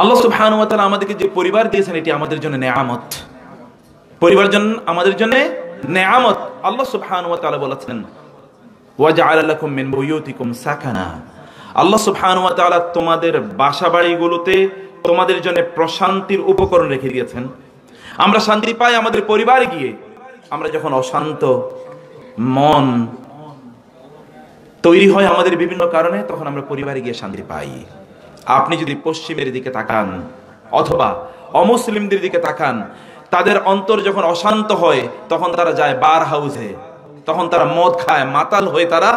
আল্লাহ সুবহানাহু ওয়া তাআলা আমাদেরকে যে পরিবার দিয়েছেন এটি আমাদের জন্য নেয়ামত। পরিবার আমাদের জন্য নেয়ামত। আল্লাহ সুবহানাহু ওয়া তাআলা বলেছেন ওয়াজআলা লাকুম মিন বুয়ুতিকুম সাকানা। আল্লাহ সুবহানাহু ওয়া তাআলা তোমাদের বাসাবাড়িগুলোতে তোমাদের জন্য প্রশান্তির উপকরণ রেখে দিয়েছেন। আমরা শান্তি পাই আমাদের পরিবারে গিয়ে। আমরা যখন অশান্ত মন তৈরি হয় আমাদের বিভিন্ন কারণে, তখন আমরা পরিবারে গিয়ে শান্তি পাই। আপনি যদি পশ্চিমের দিকে তাকান অথবা অমুসলিমদের দিকে তাকান, তাদের অন্তর যখন অশান্ত হয় তখন তারা যায় বার হাউসে, তখন তারা মদ খায়, মাতাল হয়ে তারা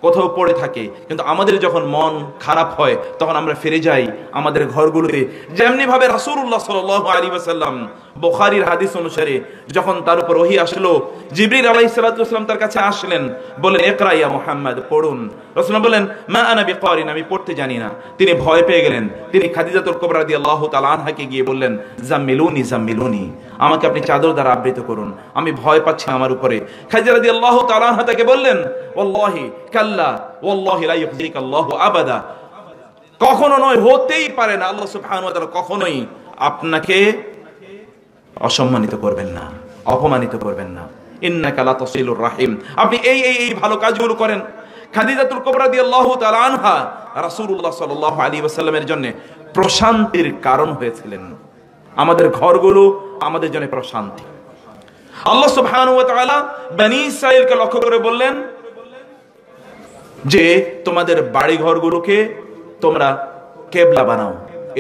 কোথাও পড়ে থাকে। কিন্তু আমাদের যখন মন খারাপ হয় তখন আমরা ফিরে যাই আমাদের ঘরগুলোতে। যেমনি ভাবে রাসূলুল্লাহ সাল্লাল্লাহু আলাইহি ওয়াসাল্লাম বুখারীর হাদিস অনুসারে যখন তার উপর ওহী আসলো, জিবরিল আলাইহিস সালাতু ওয়াস সালাম তার কাছে আসলেন, বলেন ইকরা ইয়া মুহাম্মদ, পড়ুন। রাসূলুল্লাহ বলেন মা আনা বিকারিন, আমি পড়তে জানি না। তিনি ভয় পেয়ে গেলেন। তিনি খাদিজাতুল কুবরা রাদিয়াল্লাহু তাআলা আনহাকে গিয়ে বললেন জাম্মিলুনি জাম্মিলুনি, আমাকে আপনি চাদর দ্বারা আবৃত করুন, আমি ভয় পাচ্ছি আমার উপরে। খাদিজা রাদিয়াল্লাহু তাআলা আনহা তাকে বললেন ওয়াল্লাহি কাল্লা ওয়াল্লাহি লা ইউখজিকাল্লাহু আবাদা, কখনো নয়, হতেই পারে না, আল্লাহ সুবহানাহু ওয়া তাআলা কখনোই আপনাকে অসম্মানিত করবেন না, অপমানিত করবেন না। ইন্নাকা লা তাসিলুর রাহিম, আপনি এই ভালো কাজগুলো করেন। খাদিজাতুল কুবরা রাদিয়াল্লাহু তাআলা আনহা রাসূলুল্লাহ সাল্লাল্লাহু আলাইহি ওয়াসাল্লামের জন্য প্রশান্তির কারণ হয়েছিলেন। আমাদের ঘরগুলো আমাদের জন্য প্রশান্তি। আল্লাহ সুবহানাহু ওয়া তাআলা বনী ইসরাঈলকে লক্ষ্য করে বললেন যে তোমাদের বাড়ি ঘরগুলোকে তোমরা কিবলা বানাও,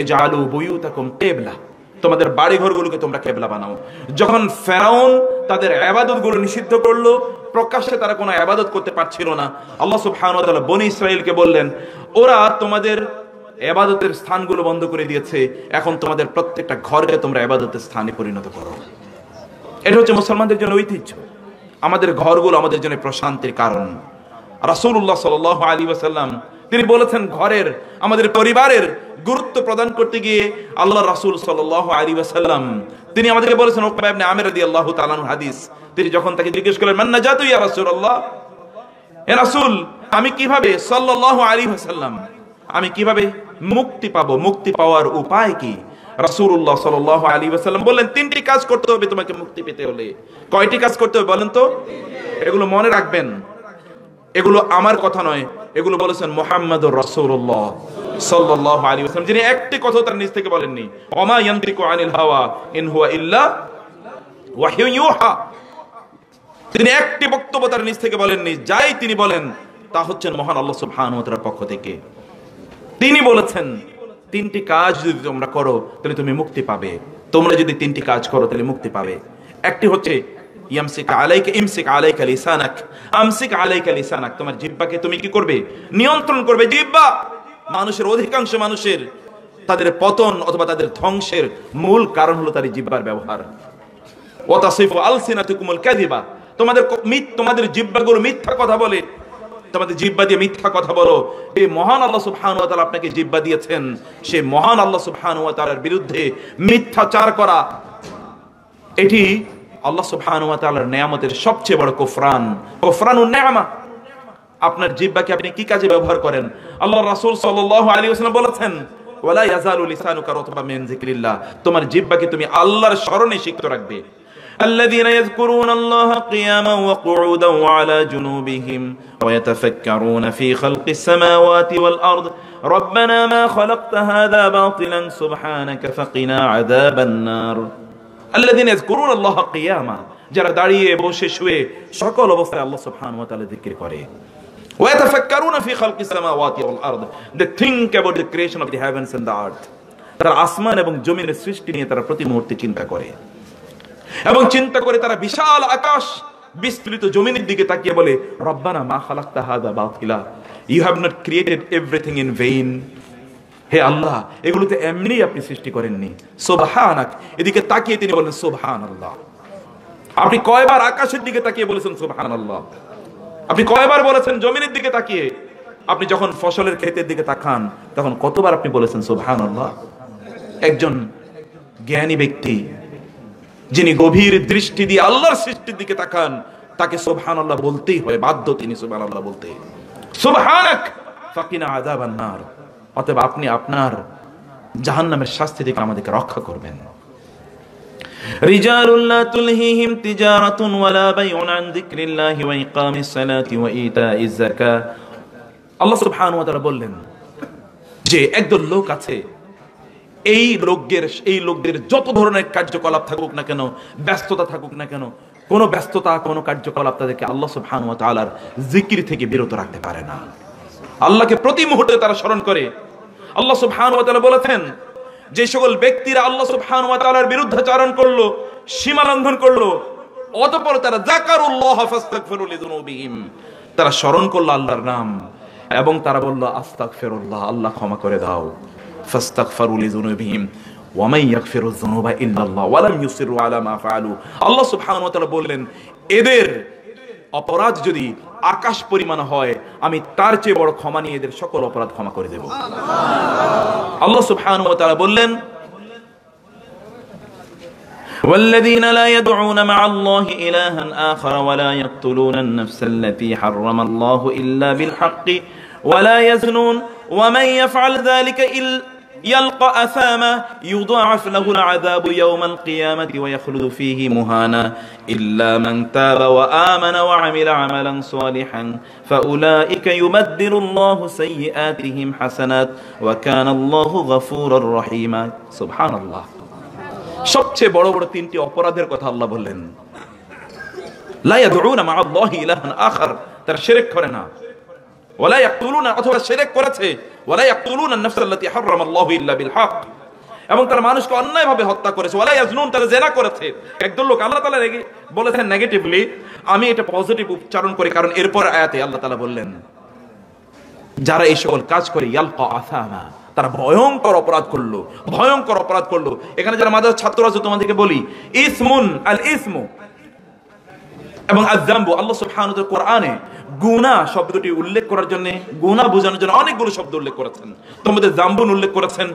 ইজআলু বুয়ুতাকুম কিবলা, তোমাদের বাড়ি ঘরগুলোকে তোমরা কিবলা বানাও। যখন ফেরাউন তাদের ইবাদতগুলো নিষিদ্ধ করলো, প্রকাশ্যে তারা কোনো ইবাদত করতে পারছিল না, আল্লাহ সুবহানাহু ওয়া তাআলা বনী ইসরাঈলকে বললেন ওরা তোমাদের ইবাদতের স্থানগুলো বন্ধ করে দিয়েছে, এখন তোমাদের প্রত্যেকটা ঘরকে তোমরা ইবাদতের স্থানে পরিণত করো। এটা হচ্ছে মুসলমানদের জন্য ঐতিহ্য। আমাদের ঘরগুলো আমাদের জন্য প্রশান্তির কারণ। রাসূলুল্লাহ সাল্লাল্লাহু আলাইহি ওয়াসাল্লাম তিনি বলেছেন ঘরের, আমাদের পরিবারের গুরুত্ব প্রদান করতে গিয়ে আল্লাহ রাসূল সাল্লাল্লাহু আলাইহি ওয়াসাল্লাম তিনি আমাদেরকে বলেছেন, উকবা ইবনে আমির রাদিয়াল্লাহু তাআলা আনহু হাদিস, তিনি যখন তাকে জিজ্ঞেস করলেন মান নাজাতু ইয়া রাসূলুল্লাহ, হে রাসূল আমি কিভাবে, সাল্লাল্লাহু আলাইহি ওয়াসাল্লাম আমি কিভাবে মুক্তি পাবো, মুক্তি পাওয়ার উপায় কি? রাসূলুল্লাহ সাল্লাল্লাহু আলাইহি ওয়াসাল্লাম বললেন তিনটি কাজ করতে হবে তোমাকে মুক্তি পেতে হলে। কয়টি কাজ করতে হবে বলেন তো? এগুলো মনে রাখবেন, এগুলো আমার কথা নয়, এগুলো বলেছেন মুহাম্মাদুর রাসূলুল্লাহ সাল্লাল্লাহু আলাইহি ওয়াসাল্লাম, যিনি একটি কথা তার নিজ থেকে বলেননি। ওমা ইয়ানতিকু আনিল হাওয়া ইন হুয়া ইল্লা ওয়াহয়ু ইউহা, তিনি একটি বক্তব্য তার নিজ থেকে বলেননি, যাই তিনি বলেন তা হচ্ছেন মহান আল্লাহ সুবহানাহু ওয়া তাআলার পক্ষ থেকে। তিনি বলেছেন তিনটি কাজ যদি তোমরা করো তাহলে তুমি মুক্তি পাবে, তোমরা যদি তিনটি কাজ করো তাহলে মুক্তি পাবে। একটি হচ্ছে ইমসিক আলাইকা লিসানাক, আমসিক আলাইকা লিসানাক, তোমার জিহ্বাকে তুমি কি করবে? নিয়ন্ত্রণ করবে। জিহ্বা মানুষের, অধিকাংশ মানুষের তাদের পতন অথবা তাদের ধ্বংসের মূল কারণ হলো তার জিহ্বার ব্যবহার। ওয়া তাসিফু আলসিনাতুকুমুল কাযিবা, তোমাদের জিহ্বাগুলো মিথ্যা কথা বলে, তোমাদের জিহ্বা দিয়ে মিথ্যা কথা বলো। এই মহান আল্লাহ সুবহানাহু ওয়া তাআলা আপনাকে জিহ্বা দিয়েছেন, সেই মহান আল্লাহ সুবহানাহু ওয়া তাআলার বিরুদ্ধে মিথ্যাচার করা, এটি আল্লাহ সুবহানাহু ওয়া তাআলার নিয়ামতের সবচেয়ে বড় কুফরান, কুফরানুন নি'মা। আপনার জিহ্বাকে আপনি কি কাজে ব্যবহার করেন? আল্লাহ রাসূল সাল্লাল্লাহু আলাইহি ওয়াসাল্লাম বলেছেন ওয়ালা ইয়াজালু লিসানুকা রাতবা মিন যিকরিল্লাহ, তোমার জিহ্বাকে তুমি আল্লাহর স্মরণে সিক্ত রাখবে। الذين يذكرون الله قياما وقعودا وعلى جنوبهم ويتفكرون في خلق السماوات والأرض ربنا ما خلقت هذا باطلا سبحانك فقنا عذاب النار الذين يذكرون الله قياما, যারা দাঁড়িয়ে বসে শুয়ে সকল অবস্থায় আল্লাহ সুবহানাহু ওয়া তাআলা জিকির করে। ويتفكرون في خلق السماوات والأرض, they think about the creation of the heavens and the earth, তারা আসমান এবং জমিনের সৃষ্টি নিয়ে তারা প্রতি মুহূর্তে চিন্তা করে এবং চিন্তা করে তারা বিশাল আকাশ বিস্তৃত জমিনের দিকে তাকিয়ে বলে রব্বানা মা খালাকতা হাযা বাতিলা, you have not created everything in vain, হে আল্লাহ এগুলোতে এমনি আপনি সৃষ্টি করেননি। সুবহানাক, এদিকে তাকিয়ে তিনি বলেন সুবহানাল্লাহ। আপনি কয়বার আকাশের দিকে তাকিয়ে বলেছেন সুবহানাল্লাহ? আপনি কয়বার বলেছেন জমিনের দিকে তাকিয়ে? আপনি যখন ফসলের ক্ষেতের দিকে তাকান তখন কতবার আপনি বলেছেন সুবহানাল্লাহ? একজন জ্ঞানী ব্যক্তি যিনি গভীর দৃষ্টি দিয়ে আল্লাহর সৃষ্টির দিকে তাকান তাকে সুবহানাল্লাহ বলতেই হয়, বাধ্য তিনি সুবহানাল্লাহ বলতে। সুবহানাক ফাকিনা আযাবান নার, অতএব আপনি আপনার জাহান্নামের শাস্তি থেকে আমাদেরকে রক্ষা করবেন। রিজালুন লা তুলহিহিম তিজারাতুন ওয়ালা বাইউন আন যিকরিল্লাহি ওয়া ইকামিস সালাতি ওয়া ইতাইজ যাকাত। আল্লাহ সুবহানাহু ওয়া তাআলা বললেন যে একদল লোক আছে, এই লোকদের যত ধরনের কার্যকলাপ থাকুক না কেন, ব্যস্ততা থাকুক না কেন, কোনো ব্যস্ততা কোনো কার্যকলাপ তাদেরকে আল্লাহ সুবহানাহু ওয়া তাআলার জিকির থেকে বিরত রাখতে পারে না। আল্লাহকে প্রতি মুহূর্তে তারা স্মরণ করে। আল্লাহ সুবহানাহু ওয়া তাআলা বলেছেন যে সকল ব্যক্তিরা আল্লাহ সুবহানাহু ওয়া তাআলার বিরুদ্ধাচরণ করলো, সীমা লঙ্ঘন করলো, অতঃপর তারা যাকারুল্লাহ ফাস্তাগফিরু লিযুনুবিহিম, তারা স্মরণ করলো আল্লাহর নাম এবং তারা বলল আস্তাগফিরুল্লাহ, আল্লাহ ক্ষমা করে দাও। ফাস্তাগফিরু লিযুনুবিহিম ওয়া মান ইয়াগফিরুয যুনুবা ইল্লাল্লাহ ওয়া লাম ইউসিরু আলা মা ফাআলু। আল্লাহ সুবহানাহু ওয়া তাআলা বললেন এদের অপরাধ যদি আকাশ পরিমাণ হয়, আমি তার চেয়ে বড় ক্ষমা নিয়ে এদের সকল অপরাধ ক্ষমা করে দেব। আল্লাহ সুবহানাহু ওয়া তাআলা বললেন والذين لا يدعون مع الله إلها آخر ولا يقتلون النفس التي حرم الله إلا بالحق ولا يزنون ومن يفعل ذلك يلقى أثاما يضاعف له العذاب يوم القيامة ويخلد فيه مهانا إلا من تاب وآمن وعمل عملا صالحا فأولئك يبدل الله سيئاتهم حسنات وكان الله غفورا رحيما। سبحان الله। সবচেয়ে বড় বড় তিনটি অপরাধের কথা আল্লাহ বললেন। লা ইয়াদউনা মা আল্লাহি ইলাহান আখার, তারা শিরক করে না। ওয়ালা ইয়াকতুলুনা, অথবা শিরক করেছে, ওয়ালা ইয়াকতুলুনা আন-নাফস আল্লাতী হারামাল্লাহু ইল্লা বিল হক, এবং তারা মানুষকে অন্যায়ভাবে হত্যা করেছে। ওয়ালা ইয়াজনুন, তারা জিনা করেছে। একদল লোক আল্লাহ তাআলা বলেছেন নেগেটিভলি, আমি এটা পজিটিভ উচ্চারণ করি, কারণ এরপর আয়াতে আল্লাহ তাআলা বললেন যারা এই সকল কাজ করে ইয়ালকা আসামা, তারা ভয়ঙ্কর অপরাধ করলো, ভয়ঙ্কর অপরাধ করলো। এখানে যারা মাদ্রাসার ছাত্র আছে তোমাদেরকে বলি, ইসমুন আল ইসমু এবং আয-যামবু, আল্লাহ সুবহানাহু ওয়া তাআলা কোরআনে গুনাহ শব্দটি উল্লেখ করার জন্য, গুনাহ বোঝানোর জন্য অনেকগুলো শব্দ উল্লেখ করেছেন। তোমাদের যামবুন উল্লেখ করেছেন,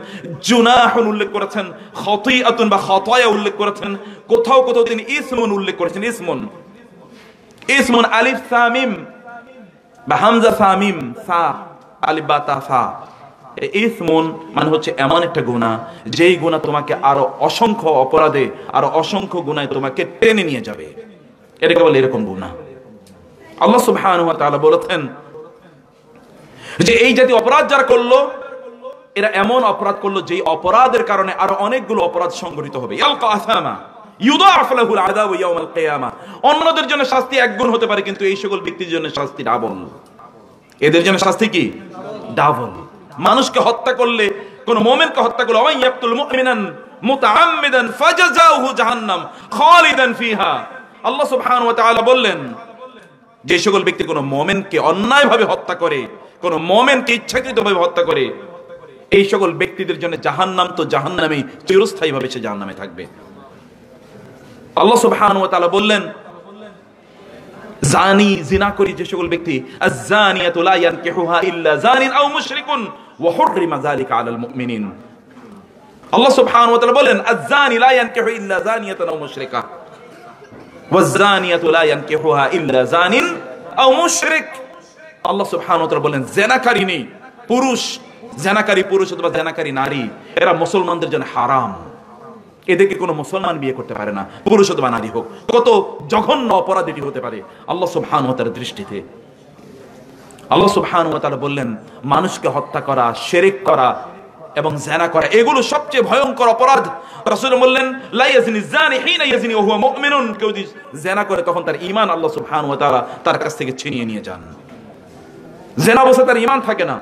জুনাহুন উল্লেখ করেছেন, খতিআতুন বা খতায়া উল্লেখ করেছেন, কোথাও কোথাও তিনি ইসমুন উল্লেখ করেছেন। ইসমুন আলিফ সা মিম বা হামজা সা মিম সা আলিফ বা তা সা। ইসমুন মানে হচ্ছে এমন একটা গুনাহ যেই গুনাহ তোমাকে আরো অসংখ্য অপরাধে, আরো অসংখ্য গুনাহে তোমাকে টেনে নিয়ে যাবে, এটাকে বলে এরকম গুনাহ। আল্লাহ সুবহানাহু ওয়া তাআলা বলেছেন যে এই জাতীয় অপরাধ যারা করলো, এরা এমন অপরাধ করলো যেই অপরাধের কারণে আরো অনেকগুলো অপরাধ সংঘটিত হবে। ইয়ালকা আসামা ইউদাআফ লাহুল আযাবু ইয়াওমাল কিয়ামা, অন্যদের জন্য শাস্তি এক গুণ হতে পারে, কিন্তু এই সকল ব্যক্তির জন্য শাস্তি ডাবল। এদের জন্য শাস্তি কি? ডাবল। মানুষকে হত্যা করলে, কোন মুমিনকে হত্যা করলে, ওয়া ইয়াকতুল মুমিনান মুতাআম্মিদান ফাজাযাউহু জাহান্নাম খালিদান ফিহা, আল্লাহ সুবহানাহু ওয়া তাআলা বললেন যে সকল ব্যক্তি কোন মুমিনকে অন্যায়ভাবে হত্যা করে, কোন মুমিনকে ইচ্ছাকৃতভাবে হত্যা করে, এই সকল ব্যক্তিদের জন্য জাহান্নাম তো জাহান্নামে চিরস্থায়ীভাবে সে জাহান্নামে থাকবে। আল্লাহ সুবহানাহু ওয়া তাআলা বললেন জানি, জিনা করি যে সকল ব্যক্তি, আয-যানিয়াতু লা ইয়ানকিহুহা ইল্লা যানিন আও মুশরিকুন ওয়া হুররিমা যালিকা আলাল মুমিনিন। আল্লাহ সুবহানাহু ওয়া তাআলা বলেন আয-যানি লা ইয়ানকিহু ইল্লা যানিয়াতান আও মুশরিকা ওয়াজ-যানিয়াতু লা ইয়ানকিহুহা ইল্লা যানিন আও মুশরিক। আল্লাহ সুবহানাহু ওয়া তাআলা বলেন জিনাকারিনী পুরুষ, জিনাকারী পুরুষ অথবা জিনাকারী নারী, এরা মুসলমানদের জন্য হারাম। এদেরকে কোনো মুসলমান বিয়ে করতে পারে না, পুরুষ অথবা নারী হোক। কত জঘন্য অপরাধ এটি হতে পারে আল্লাহ সুবহানাহু ওয়া তাআলার দৃষ্টিতে। আল্লাহ সুবহানাহু ওয়া তাআলা বললেন মানুষকে হত্যা করা, শিরক করা এবং জিনা করা, এগুলো সবচেয়ে ভয়ঙ্কর অপরাধ। রাসূল বললেন লা ইয়াজনি যানি হিনা ইয়াজনি ওয়া হুয়া মুমিনুন, কেউ যদি জিনা করে তখন তার ঈমান আল্লাহ সুবহানাহু ওয়া তাআলা তার কাছ থেকে ছিনিয়ে নিয়ে যান। জিনা অবস্থায় তার ঈমান থাকে না।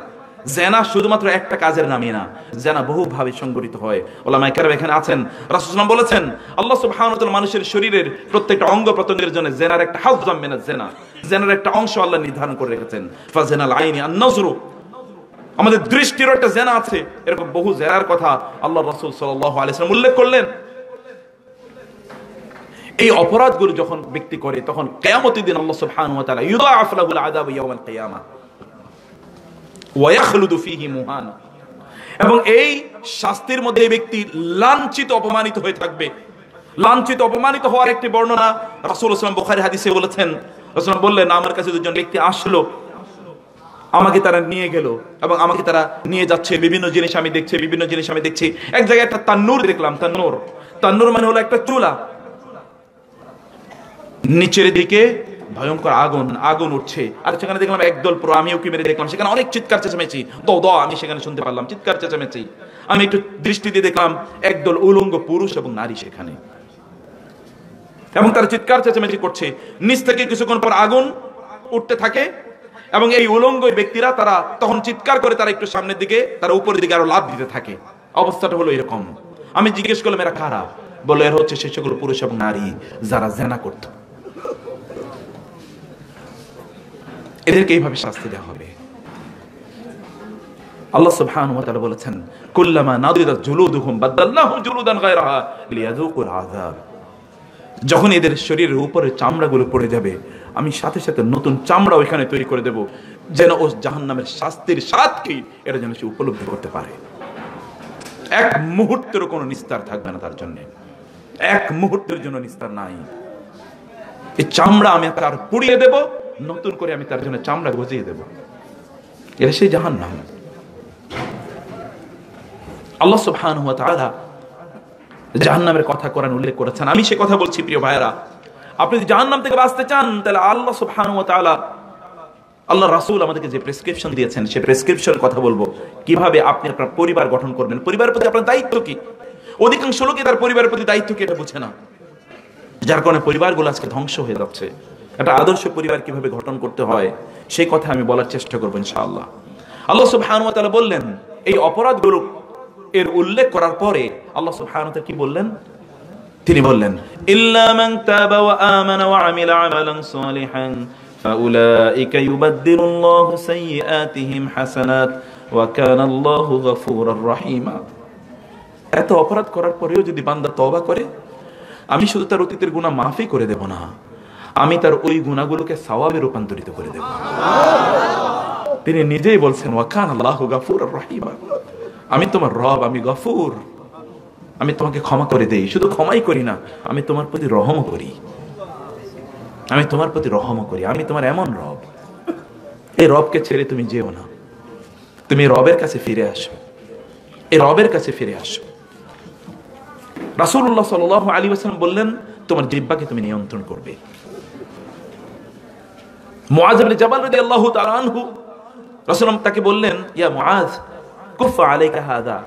জিনা শুধুমাত্র একটা কাজের নামই না, জিনা বহুভাবে সংগঠিত হয়। উলামায়ে কেরাম এখানে আছেন, রাসূল সাল্লাল্লাহু আলাইহি ওয়াসাল্লাম বলেছেন আল্লাহ সুবহানাহু ওয়া তাআলা মানুষের শরীরের প্রত্যেকটা অঙ্গ প্রত্যঙ্গের জন্য জিনার একটা হাজ্জাম মিনাজ জিনা, জিনার একটা অংশ আল্লাহ নির্ধারণ করে রেখেছেন। ফাজিনাল আইনি আন-নজরু, আমাদের দৃষ্টিরও একটা জিনা আছে। এরকম বহু জিনার কথা আল্লাহ রাসূল সাল্লাল্লাহু আলাইহি ওয়াসাল্লাম উল্লেখ করলেন। এই অপরাধগুলো যখন ব্যক্তি করে তখন কিয়ামতের দিন আল্লাহ সুবহানাহু ওয়া তাআলা ইউদাআফ লাহুল আযাবু ইয়াওমাল কিয়ামা ওয়া ইয়াখলুদু ফীহি মুহানা, এবং এই শাস্তির মধ্যে এই ব্যক্তি লাঞ্ছিত অপমানিত হয়ে থাকবে। লাঞ্ছিত অপমানিত হওয়ার একটি বর্ণনা রাসূল সাল্লাল্লাহু আলাইহি ওয়াসাল্লাম বুখারী হাদিসে বলেছেন। রাসূল বললেন আমার কাছে দুজন ব্যক্তি আসলো, আমাকে তারা নিয়ে গেল এবং আমাকে তারা নিয়ে যাচ্ছে, বিভিন্ন জিনিস আমি দেখছি। এক জায়গায় একটা তান্নুর দেখলাম। তান্নুর মানে হলো একটা চুলা, নিচের দিকে ভয়ঙ্কর আগুন উঠছে, আর সেখানে দেখলাম একদল পুরো, আমিও কি মেরে দেখলাম সেখানে অনেক চিৎকার চেঁচামেচি, আমি সেখানে শুনতে পারলাম চিৎকার চেঁচামেচি। আমি একটু দৃষ্টি দিয়ে দেখলাম একদল উলঙ্গ পুরুষ এবং নারী সেখানে, এবং তারা চিৎকার চেঁচামেচি করছে। নিচ থেকে কিছুক্ষণ পর আগুন উঠতে থাকে এবং এই উলঙ্গ ব্যক্তিরা তারা তখন চিৎকার করে তারা একটু সামনের দিকে, তারা উপরের দিকে আরো লাফ দিতে থাকে। অবস্থাটা হলো এরকম। আমি জিজ্ঞেস করলাম এরা কারা? বলে এর হচ্ছে সে সকল পুরুষ এবং নারী যারা জেনা করত। এদেরকে এইভাবে শাস্তি দেওয়া হবে। আল্লাহ সুবহানাহু ওয়া তাআলা বলেছেন, কুল্লামা নাদিরাত জুলুদুহুম বাদদালনাহুম জুলুদান গায়রাহা লিয়াযুকুল আযাব। যখন এদের শরীরের উপরে চামড়াগুলো পড়ে যাবে, আমি সাথে সাথে নতুন চামড়া ওইখানে তৈরি করে দেব, যেন ও জাহান্নামের শাস্তির স্বাদ কি এটা যেন সে উপলব্ধি করতে পারে। এক মুহূর্তের কোনো নিস্তার থাকবে না তার জন্য, এক মুহূর্তের জন্য নিস্তার নাই। এই চামড়া আমি তার পুড়িয়ে দেব, নতুন করে আমি তার জন্য চামড়া গজিয়ে দেব। এটা সেই জাহান্নাম। আল্লাহ সুবহানাহু ওয়া তাআলা জাহান্নামের কথা কোরআন উল্লেখ করেছেন। আমি সে কথা বলছি প্রিয় ভাইরা, আপনি যদি জাহান্নাম থেকে বাঁচতে চান তাহলে আল্লাহ সুবহানাহু ওয়া তাআলা, আল্লাহ রাসূল আমাদেরকে যে প্রেসক্রিপশন দিয়েছেন সেই প্রেসক্রিপশন কথা বলবো, কিভাবে আপনি আপনার পরিবার গঠন করবেন, পরিবারের প্রতি আপনার দায়িত্ব কি। অধিকাংশ লোকই তার পরিবারের প্রতি দায়িত্ব কি এটা বুঝে না, যার কারণে পরিবারগুলো আজকে ধ্বংস হয়ে যাচ্ছে। একটা আদর্শ পরিবার কিভাবে গঠন করতে হয় সেই কথা আমি বলার চেষ্টা করবো ইনশাআল্লাহ। আল্লাহ সুবহানাহু ওয়া তাআলা বললেন, এই অপরাধগুলো এর উল্লেখ করার পরে আল্লাহ সুবহানাহু ওয়া তাআলা কি বললেন? তিনি বললেন, ইল্লা মান তাবা ওয়া আমানা ওয়া আমিলা আমালান সালিহান ফাউলাইকা ইউবাদদিলুল্লাহু সাইয়্যাতিহিম হাসানাত ওয়া কানা আল্লাহু গফুরুর রহিমা। এত অপরাধ করার পরেও যদি বান্দা তওবা করে, আমি শুধু তার অতীতের গুনাহ মাফই করে দেব না, আমি তার ওই গুনাহগুলোকে সওয়াবে রূপান্তরিত করে দেব। তিনি নিজেই বলছেন, ওয়া কানা আল্লাহু গফুরুর রহিমা, আমি তোমার রব, আমি গফুর, আমি তোমাকে ক্ষমা করে দেই। শুধু ক্ষমাই করি না, আমি তোমার প্রতি রহমও করি, আমি তোমার প্রতি রহমও করি। আমি তোমার এমন রব, এই রবকে ছেড়ে তুমি যেও না, তুমি রবের কাছে ফিরে আসো, এই রবের কাছে ফিরে আসো। রাসূলুল্লাহ সাল্লাল্লাহু আলাইহি ওয়াসাল্লাম বললেন, তোমার জিহ্বাকে তুমি নিয়ন্ত্রণ করবে। মুআয ইবনে জাবাল রাদিয়াল্লাহু তাআলা আনহু, রাসূল তাকে বললেন, ইয়া মুআয কুফা আলাইকা হাদা,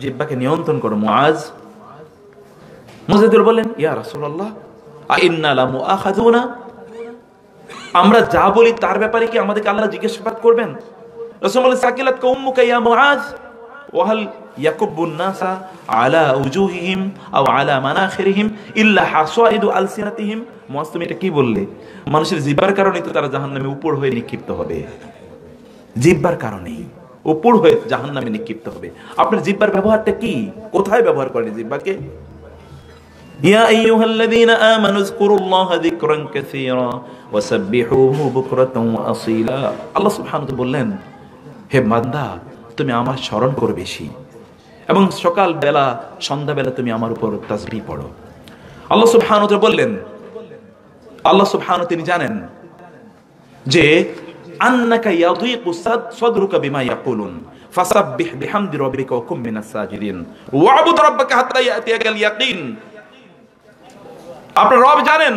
জিহ্বাকে নিয়ন্ত্রণ করো মুআয। মুআয বললেন, ইয়া রাসূলুল্লাহ আইন্না লা মুআখাযুনা, আমরা যা বলি তার ব্যাপারে কি আমাদেরকে আল্লাহ জিজ্ঞাসাবাদ করবেন? রাসূল বলেন, সাকিলাত উম্মুকা ইয়া মুআয ওয়া হাল ইয়াকুবুন নাসা আলা উজুহিহিম আও আলা মানাখিরিহিম ইল্লা হাসাইদু আলসিনাতিহিম। মুআয তুমি এটা কি বললে? মানুষের জিহ্বার কারণেই তো তারা জাহান্নামে উপর হয়ে নিক্ষিপ্ত হবে, জিহ্বার কারণেই উপর হয়ে জাহান্নামে নিক্ষিপ্ত হবে। আপনার জিহ্বার ব্যবহারটা কি, কোথায় ব্যবহার করেন জিহ্বাকে? ইয়া আইয়ুহাল্লাযীনা আমানু যকুরুল্লাহা যিকরান কাসীরা ওয়া সাব্বিহুহু বুকরাতান ওয়া আসীলা। আল্লাহ সুবহানাহু ওয়া তাআলা বললেন, হে বান্দা তুমি আমার স্মরণ করো বেশি, এবং সকাল বেলা সন্ধ্যা বেলা তুমি আমার উপর তাসবিহ পড়ো। আল্লাহ সুবহানাহু ওয়া তাআলা বললেন, আল্লাহ সুবহানাহু তিনি জানেন যে আন্নাকা ইয়াযীকু সাদরুকা বিমা ইয়াকুলুন ফাসাব্বিহ বিহামদি রাব্বিকা ওয়া কুম মিনাস সাজিদিন ওয়া'বুদ রাব্বাকা হাত্তা ইয়াতিয়াকাল ইয়াকিন। আপনার রব জানেন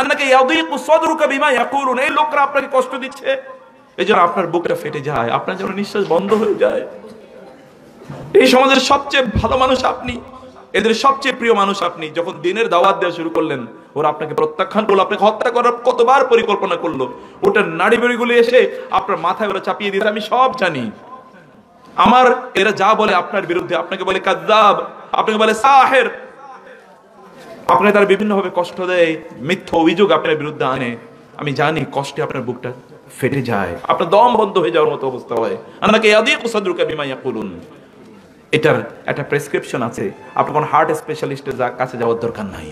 আন্নাকা ইয়াযীকু সাদরুকা বিমা ইয়াকুলুন, এই লোকরা আপনাকে কষ্ট দিচ্ছে, এজন্য আপনার বুকটা ফেটে যায়, আপনার যেন নিঃশ্বাস বন্ধ হয়ে যায়। এই সমাজের সবচেয়ে ভালো মানুষ আপনি, এদের সবচেয়ে প্রিয় মানুষ আপনি। যখন দিনের দাওয়াত দেওয়া শুরু করলেন, ওরা আপনাকে প্রত্যাখ্যান করলো, আপনাকে হত্যা করার কতবার পরিকল্পনা করলো, ওটার নাড়ি বেড়িগুলো এসে আপনার মাথায় ওরা চাপিয়ে দিতে, আমি সব জানি। আমার এরা যা বলে আপনার বিরুদ্ধে, আপনাকে বলে কাযযাব, আপনাকে বলে সাহির, আপনাকে তারা বিভিন্ন ভাবে কষ্ট দেয়, মিথ্যা অভিযোগ আপনার বিরুদ্ধে আনে, আমি জানি কষ্টে আপনার বুকটা ফেটে যায়, আপনার দম বন্ধ হয়ে যাওয়ার মতো অবস্থা হয়। আন্নাকা ইয়াযীকু সাদরুকা বিমা ইয়াকুলুন, এটার একটা প্রেসক্রিপশন আছে। আপনি কোন হার্ট স্পেশালিস্টের কাছে যাওয়ার দরকার নাই,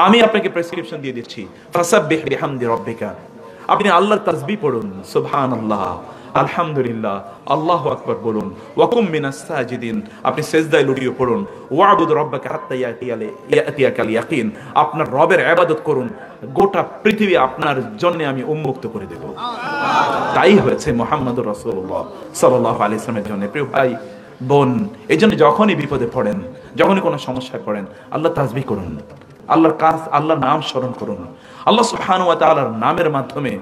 আমি আপনাকে প্রেসক্রিপশন দিয়ে দিচ্ছি। ফাসাব্বিহ বিহামদি রাব্বিকা, আপনি আল্লাহর তাসবিহ পড়ুন, সুবহানাল্লাহ আলহামদুলিল্লাহ, আল্লাহু আকবার বলুন, ওয়াকুম মিনাস সাজিদিন, আপনি সিজদায় লুটিয়ে পড়ুন, ওয়াবুদ রাব্বাকা হাত্তা ইয়াতিয়াকাল ইয়াকিন, আপনার রবের ইবাদত করুন, গোটা পৃথিবী আপনার জন্য আমি উন্মুক্ত করে দেব। তাই হয়েছে মুহাম্মদুর রাসূলুল্লাহ সাল্লাল্লাহু আলাইহি ওয়াসাল্লামের জন্য। প্রিয় ভাই বোন, এই জন্য যখনই বিপদে পড়েন, যখনই কোনো সমস্যায় পড়েন, আল্লাহ তাসবিহ করুন, আল্লাহর কাজ, আল্লাহর নাম স্মরণ করুন। আল্লাহ সুবহানাহু ওয়া তাআলার নামের মাধ্যমে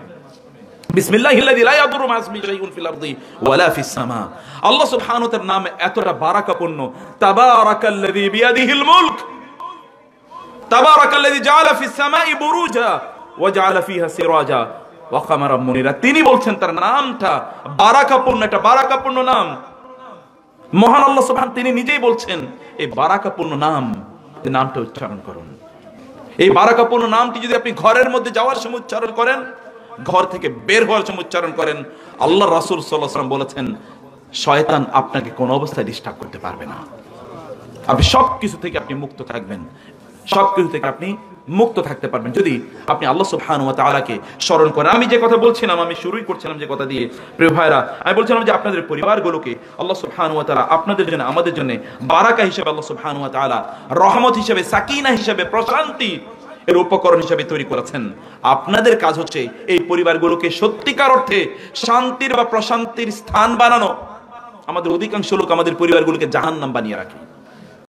বিসমিল্লাহিল্লাযী লা ইয়াদুররু মা ইসমিহি শাইউন ফিল আরদি ওয়ালা ফিস সামা, আল্লাহ সুবহানাহু ওয়া তাআলার নাম এতটা বারাকাপূর্ণ। তাবারাকাল্লাযী বিয়াদিহিল মুলক, তাবারাকাল্লাযী জাআলা ফিস সামাই বুরুজা ওয়া জাআলা ফিহা সিরাজা ওয়া কামারাম মুনিরা। তিনি বলছেন তার নামটা বারাকাপূর্ণ, একটা বারাকাপূর্ণ নাম। মহান আল্লাহ সুবহানাহু, তিনি নিজেই বলছেন এই বারাকাপূর্ণ নাম, এই নামটা উচ্চারণ করুন। এই বারাকাপূর্ণ নামটি যদি আপনি ঘরের মধ্যে যাওয়ার সময় উচ্চারণ করেন, ঘর থেকে বের হওয়ার সময় উচ্চারণ করেন, আল্লাহ রাসূল সাল্লাল্লাহু আলাইহি ওয়াসাল্লাম বলেছেন শয়তান আপনাকে কোন অবস্থায় ডিস্টার্ব করতে পারবে না। আপনি সবকিছু থেকে আপনি মুক্ত থাকবেন, সবকিছু থেকে আপনি মুক্ত থাকতে পারবেন যদি আপনি আল্লাহ সুবহানাহু ওয়া তাআলাকে স্মরণ করেন। আমি যে কথা বলছিলাম, আমি শুরুই করছিলাম যে কথা দিয়ে, প্রিয় ভাইরা, আমি বলছিলাম যে আপনাদের পরিবারগুলোকে আল্লাহ সুবহানাহু ওয়া তাআলা আপনাদের জন্য, আমাদের জন্য বারাকা হিসেবে আল্লাহ সুবহানাহু ওয়া তাআলা রহমত হিসেবে, সাকিনা হিসেবে, প্রশান্তি এর উপকরণ হিসেবে তৈরি করেছেন। আপনাদের কাজ হচ্ছে এই পরিবারগুলোকে সত্যিকার অর্থে শান্তির বা প্রশান্তির স্থান বানানো। আমাদের অধিকাংশ লোক আমাদের পরিবারগুলোকে জাহান্নাম বানিয়ে রাখে।